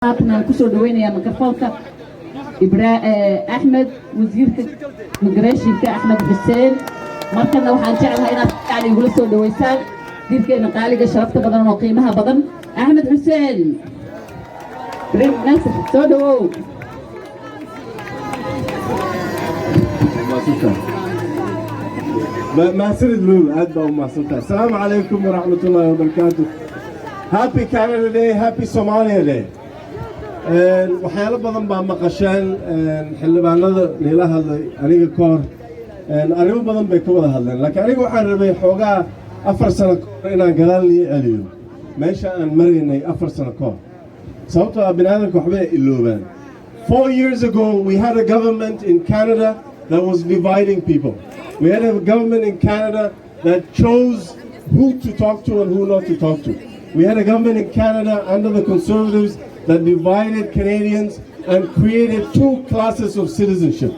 أنا كسر دويني ميكروفونك ahmed wasiirka migrationka ahmed xuseen markana waxaan jeclahay inaad yani igula soo dhaweysaan diirkeena qaaliga sharafta badan oo qiimaha badan ahmed xuseen برنس soo dhawow ما سرد لول أدبا وما سلطة. السلام عليكم ورحمة الله وبركاته. Happy Canada Day, Happy Somalia Day. وحياة بدن بمقاشين xildhibaanada نيلا هذا أنيق كور أنيق بدن بيكون هذا لكن أنيق واحد ربي حوجا أفر سنة كور إن قال لي اليوم ماشى أن مريني أفر سنة كور صوتها بنادم كحبة اللوبان. 4 years ago we had a government in Canada that was dividing people. We had a government in Canada that chose who to talk to and who not to talk to. We had a government in Canada under the Conservatives that divided Canadians and created two classes of citizenship.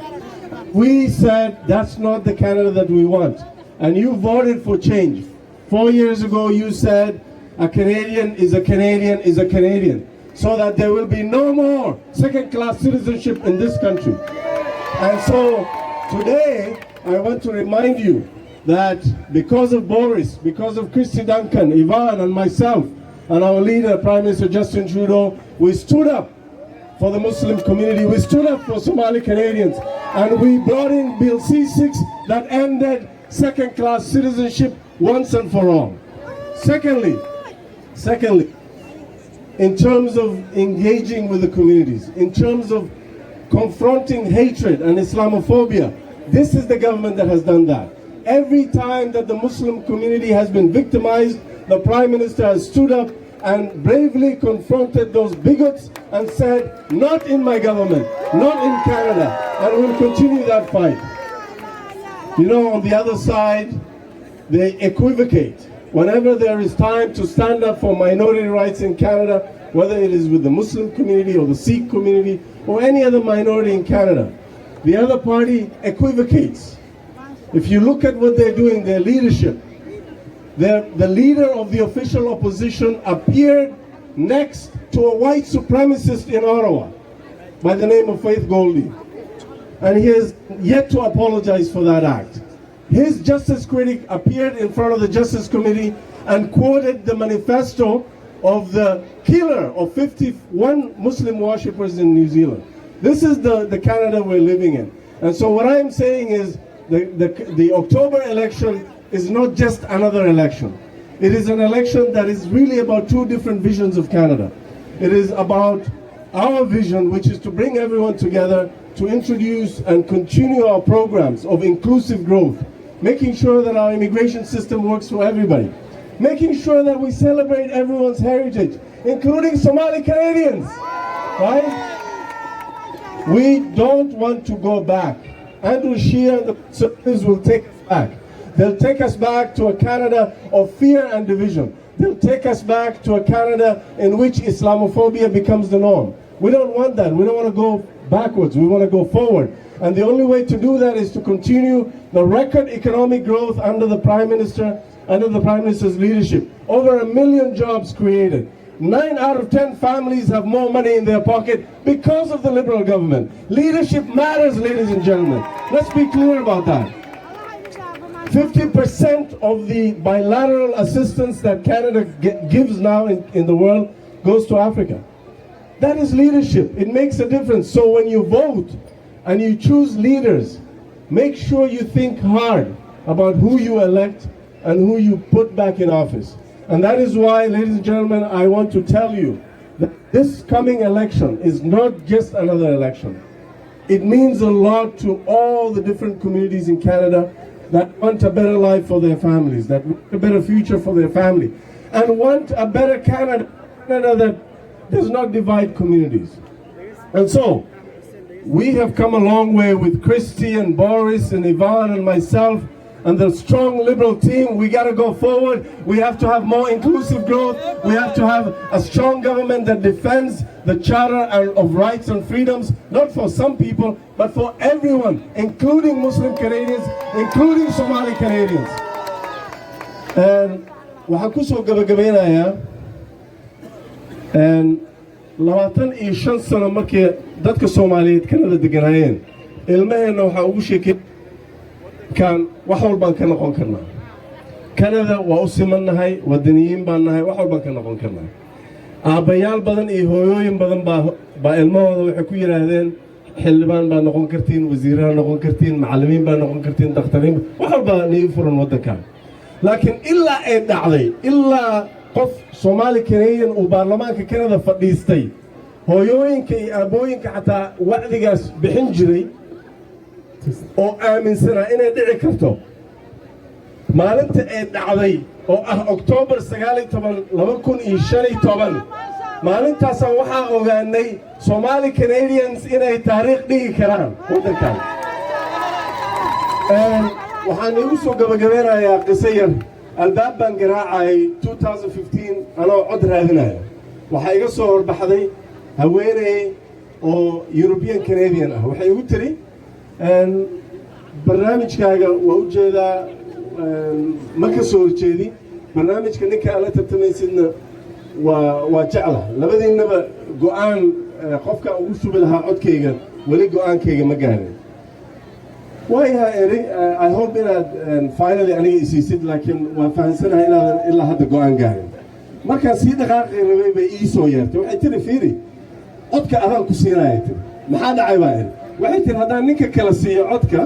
We said that's not the Canada that we want. And you voted for change. 4 years ago you said a Canadian is a Canadian is a Canadian. So that there will be no more second-class citizenship in this country. And so today I want to remind you that because of Boris, because of Christy Duncan, Ivan and myself, and our leader, Prime Minister Justin Trudeau, we stood up for the Muslim community, we stood up for Somali Canadians, and we brought in Bill C6 that ended second-class citizenship once and for all. Secondly, in terms of engaging with the communities, in terms of confronting hatred and Islamophobia, this is the government that has done that. Every time that the Muslim community has been victimized, the Prime Minister has stood up and bravely confronted those bigots and said, not in my government, not in Canada, and we'll continue that fight. You know, on the other side, they equivocate. Whenever there is time to stand up for minority rights in Canada, whether it is with the Muslim community or the Sikh community or any other minority in Canada, the other party equivocates. If you look at what they're doing, their leadership, the leader of the official opposition appeared next to a white supremacist in Ottawa by the name of Faith Goldie. And he has yet to apologize for that act. His justice critic appeared in front of the Justice Committee and quoted the manifesto of the killer of 51 Muslim worshippers in New Zealand. This is the Canada we're living in. And so what I am saying is the October election is not just another election. It is an election that is really about two different visions of Canada. It is about our vision, which is to bring everyone together to introduce and continue our programs of inclusive growth, making sure that our immigration system works for everybody, making sure that we celebrate everyone's heritage, including Somali Canadians, right? We don't want to go back. Andrew Scheer and the Conservatives will take us back. They'll take us back to a Canada of fear and division. They'll take us back to a Canada in which Islamophobia becomes the norm. We don't want that. We don't want to go backwards. We want to go forward. And the only way to do that is to continue the record economic growth under the Prime Minister, under the Prime Minister's leadership. Over 1 million jobs created. 9 out of 10 families have more money in their pocket because of the Liberal government. Leadership matters, ladies and gentlemen. Let's be clear about that. 50% of the bilateral assistance that Canada gives now in the world goes to Africa. That is leadership. It makes a difference. So when you vote and you choose leaders, make sure you think hard about who you elect and who you put back in office. And that is why, ladies and gentlemen, I want to tell you that this coming election is not just another election. It means a lot to all the different communities in Canada that want a better life for their families, that want a better future for their family, and want a better Canada that does not divide communities. And so, we have come a long way with Christy and Boris and Ivan and myself and the strong Liberal team. We got to go forward. We have to have more inclusive growth. We have to have a strong government that defends the Charter of Rights and Freedoms, not for some people, but for everyone, including Muslim Canadians, including Somali Canadians. And waxaan kusoo gabagabaynayaa 25 sano markii dadka Soomaaliyeed Kanada deganaayeen ilmaheena waxa ugu sheekay kan wax walbaan ka noqon karnaa Kanada waa u simannahay wadaniyiin baan nahay wax walbaan ka noqon karnaa aabayaal badan iyo hooyooyin badan baa ilmahooda waxay ku yiraahdeen xildhibaan baa noqon kartiin wasiirada noqon kartiin macallimiin baa noqon kartiin dhaqtariin wax walba nii furan wadanka laakiin ilaa ay dhacday ilaa qof Soomaali Canadian oo baarlamaanka Kanada fadhiistay hooyooyinka iyo aabooyinka xataa wacdigaas bixin jiray oo aaminsanaa inay dhici karto maalinta ay dhacday oo ah October 19 2015 maalintaasaan waxaa ogaanay Somali Canadians inay taariikh dhigi karaan wadankan waxaan igu soo gabagabeynayaa qiso yar albaab baan garaacay 2015 anoo cod raadinaya waxaa iga soo horbaxday haweeney oo European Canadian ah waxay igu tiri barnaamijkaaga waa u jeedaa ma ka soo horjeedi barnaamijka ninka ala tartamaysidna waa jecla labadiinaba go'aan qofka ugu shubi lahaa codkayga wali go'aankayga ma gaarin waayaha eri I hope inaad finally aniga isiisid laakiin waa fahansanahay inaadan ilaa hadda go'aan gaarin markaan sii dhaqaaqay rabay bay ii soo yeertay waxay tiri fiiri codka adaan ku siinaya tiri maxaa dhacay baa eri waxay tiri haddaan ninka kala siiyo codka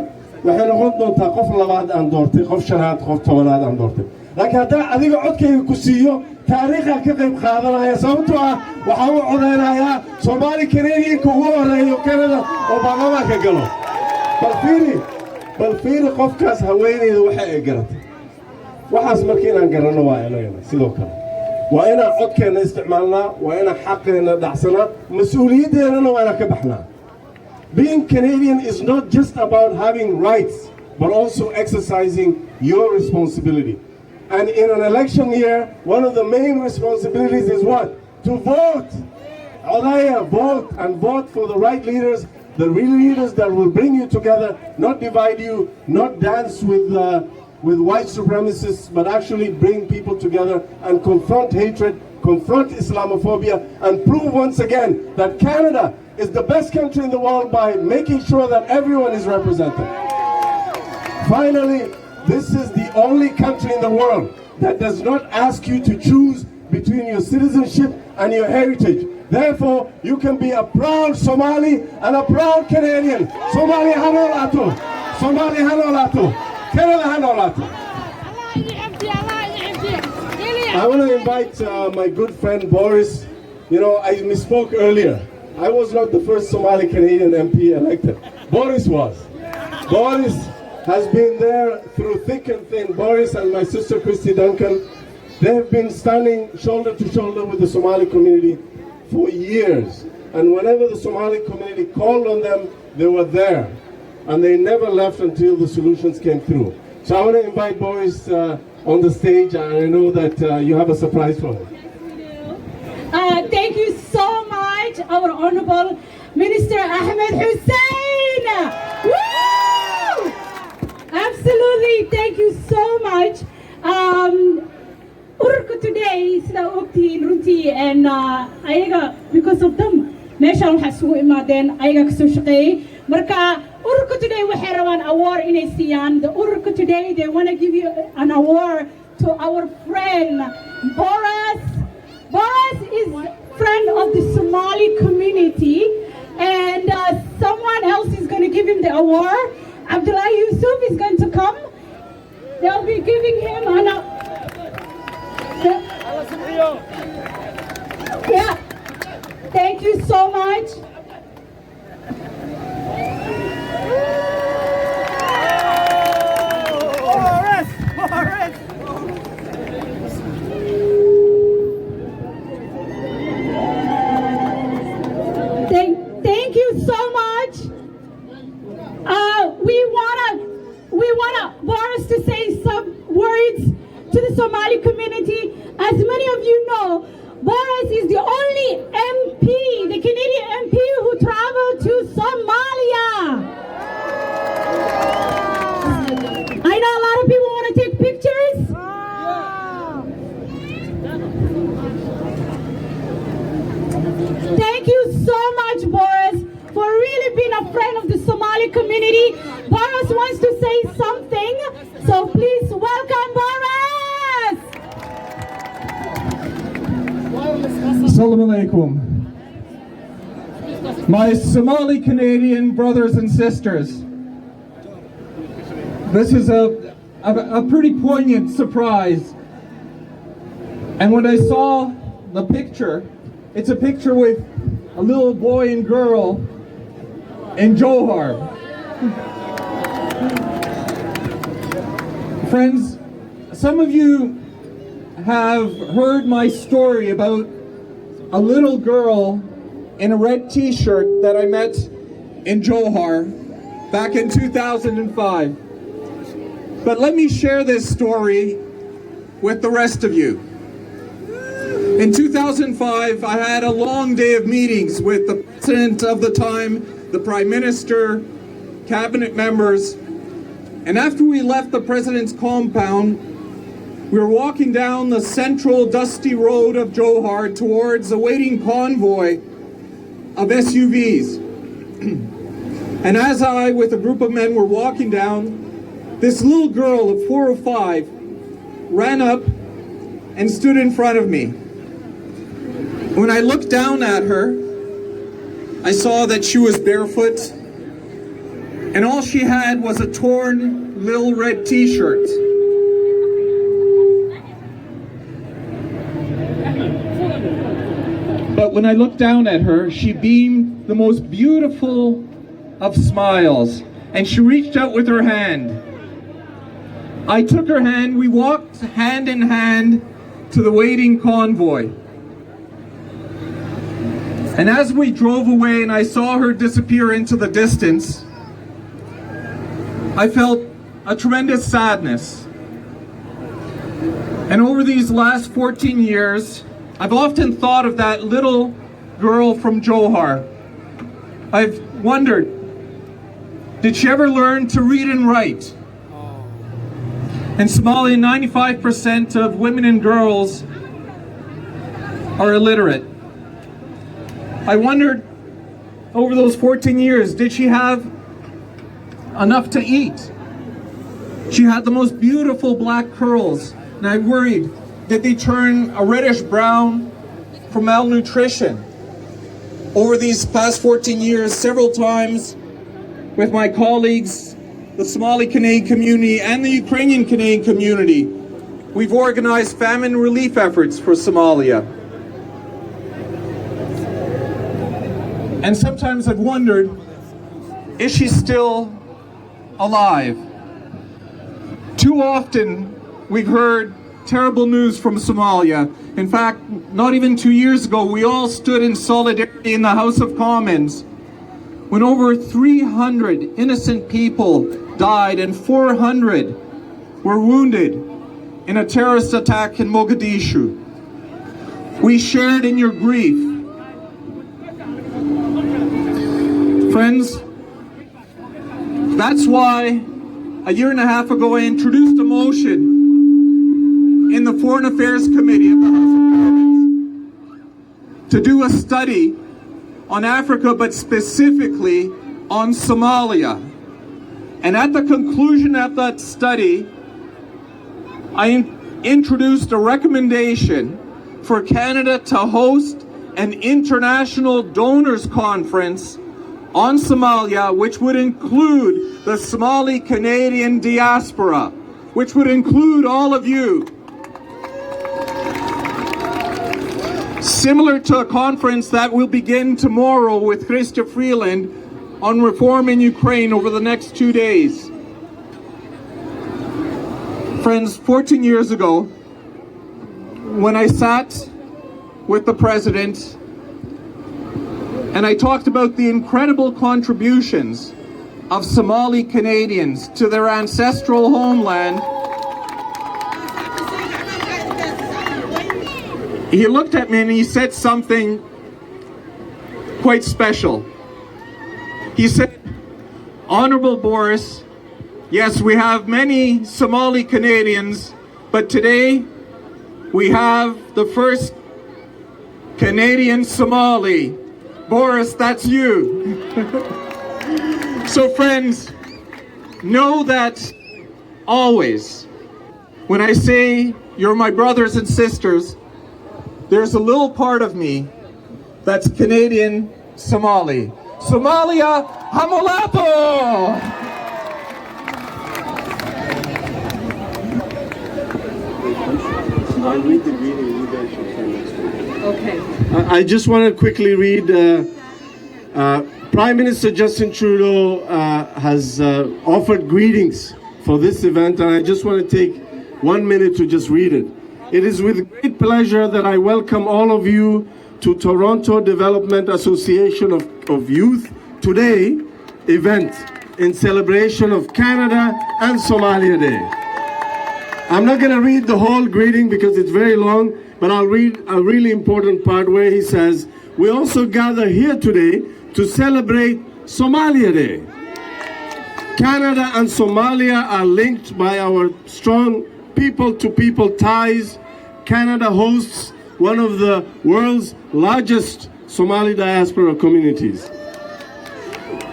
waxay noqon doontaa qof labaad aan doortay qof shanaad qof tobanaad aan doortay laakiin haddaan adiga codkayga ku siiyo taariikhaan ka qayb qaadanaya sababtoo ah waxaan u codeynayaa Somali Canadianka ugu horeeyo Canada oo baarlamaanka galo bal fiiri qofkaas haweeneyda waxa ay garatay waxaas markii inaan garanno waa inagana sidoo kale waa inaan codkeena isticmaalnaa waa inaan xaqeena dhacsanaa mas'uuliyaddeennana waa inaan ka baxnaa Being Canadian is not just about having rights but also exercising your responsibility. And in an election year, one of the main responsibilities is what? To vote. Alaya, vote and vote for the right leaders, the real leaders that will bring you together, not divide you, not dance with white supremacists, but actually bring people together and confront hatred, confront Islamophobia, and prove once again that Canada is the best country in the world by making sure that everyone is represented. Finally, this is the only country in the world that does not ask you to choose between your citizenship and your heritage. Therefore, you can be a proud Somali and a proud Canadian. Somali hanolato, Somali hanolato, Canada hanolato. I want to invite my good friend Boris. You know, I misspoke earlier. I was not the first Somali Canadian MP elected. Boris was. Boris has been there through thick and thin. Boris and my sister Christy Duncan, they have been standing shoulder to shoulder with the Somali community for years. And whenever the Somali community called on them, they were there. And they never left until the solutions came through. So I want to invite Boris on the stage, and I know that you have a surprise for him. Thank you so much, our Honorable Minister Ahmed Hussein. Woo! Absolutely, thank you so much. Urka today, sida ogtiin runtii, and ayaga because of them, meeshaan waxaa isugu imaadeen ayaga kasoo shaqeeyay. Marka Urka today waxay rabaan award inay siiyaan. The Urka today they want to give you an award to our friend Boris. Boris is friend of the Somali community, and someone else is going to give him the award. Abdullah Yusuf is going to come. They'll be giving him an yeah. Thank you so much. Thank you so much. We wanna Boris to say some words to the Somali community. As many of you know, Boris is the only MP, the Canadian MP community. Boris wants to say something, so please welcome Boris. Assalamu alaikum. My Somali Canadian brothers and sisters, this is a pretty poignant surprise. And when I saw the picture, it's a picture with a little boy and girl in Johor. Friends, some of you have heard my story about a little girl in a red t-shirt that I met in Johor back in 2005. But let me share this story with the rest of you. In 2005, I had a long day of meetings with the president of the time, the prime minister, cabinet members, and after we left the president's compound, we were walking down the central dusty road of Johor towards a waiting convoy of SUVs. And as I, with a group of men, were walking down, this little girl of 4 or 5 ran up and stood in front of me. When I looked down at her, I saw that she was barefoot, and all she had was a torn little red t-shirt. But when I looked down at her, she beamed the most beautiful of smiles, and she reached out with her hand. I took her hand, we walked hand in hand to the waiting convoy. And as we drove away and I saw her disappear into the distance, I felt a tremendous sadness. And over these last 14 years, I've often thought of that little girl from Johor. I've wondered, did she ever learn to read and write? In Somalia, 95% of women and girls are illiterate. I wondered, over those 14 years, did she have enough to eat? She had the most beautiful black curls, and I worried, did they turn a reddish brown from malnutrition? Over these past 14 years, several times with my colleagues, the Somali Canadian community and the Ukrainian Canadian community, we've organized famine relief efforts for Somalia. And sometimes I've wondered, is she still alive? Too often we've heard terrible news from Somalia. In fact, not even 2 years ago, we all stood in solidarity in the House of Commons when over 300 innocent people died and 400 were wounded in a terrorist attack in Mogadishu. We shared in your grief. Friends, that's why a year and a half ago I introduced a motion in the Foreign Affairs Committee of the House of Commons to do a study on Africa, but specifically on Somalia. And at the conclusion of that study, I introduced a recommendation for Canada to host an international donors conference on Somalia, which would include the Somali Canadian diaspora, which would include all of you. Similar to a conference that will begin tomorrow with Krista Freeland on reform in Ukraine over the next 2 days. Friends, 14 years ago, when I sat with the President and I talked about the incredible contributions of Somali Canadians to their ancestral homeland, he looked at me and he said something quite special. He said, "Honorable Boris, yes, we have many Somali Canadians, but today we have the first Canadian Somali. Boris, that's you." So friends, know that always, when I say you're my brothers and sisters, there's a little part of me that's Canadian Somali. Somalia Hamolapo! I'll read the greeting. You guys should turn next week. Okay. I just want to quickly read. Prime Minister Justin Trudeau has offered greetings for this event, and I just want to take 1 minute to just read it. It is with great pleasure that I welcome all of you to Toronto Development Association of Youth Today event in celebration of Canada and Somalia Day. I'm not going to read the whole greeting because it's very long, but I'll read a really important part where he says, we also gather here today to celebrate Somalia Day. Canada and Somalia are linked by our strong people-to-people ties. Canada hosts one of the world's largest Somali diaspora communities.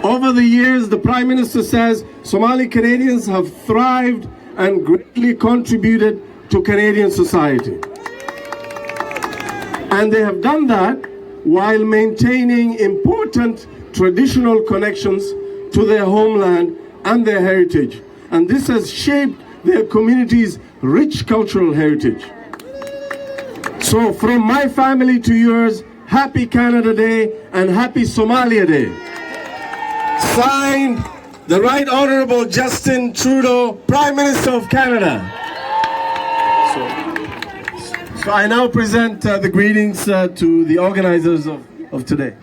Over the years, the Prime Minister says Somali Canadians have thrived and greatly contributed to Canadian society. And they have done that while maintaining important traditional connections to their homeland and their heritage. And this has shaped their community's rich cultural heritage. So from my family to yours, happy Canada Day and happy Somalia Day. Signed, the Right Honorable Justin Trudeau, Prime Minister of Canada. So I now present the greetings to the organizers of today.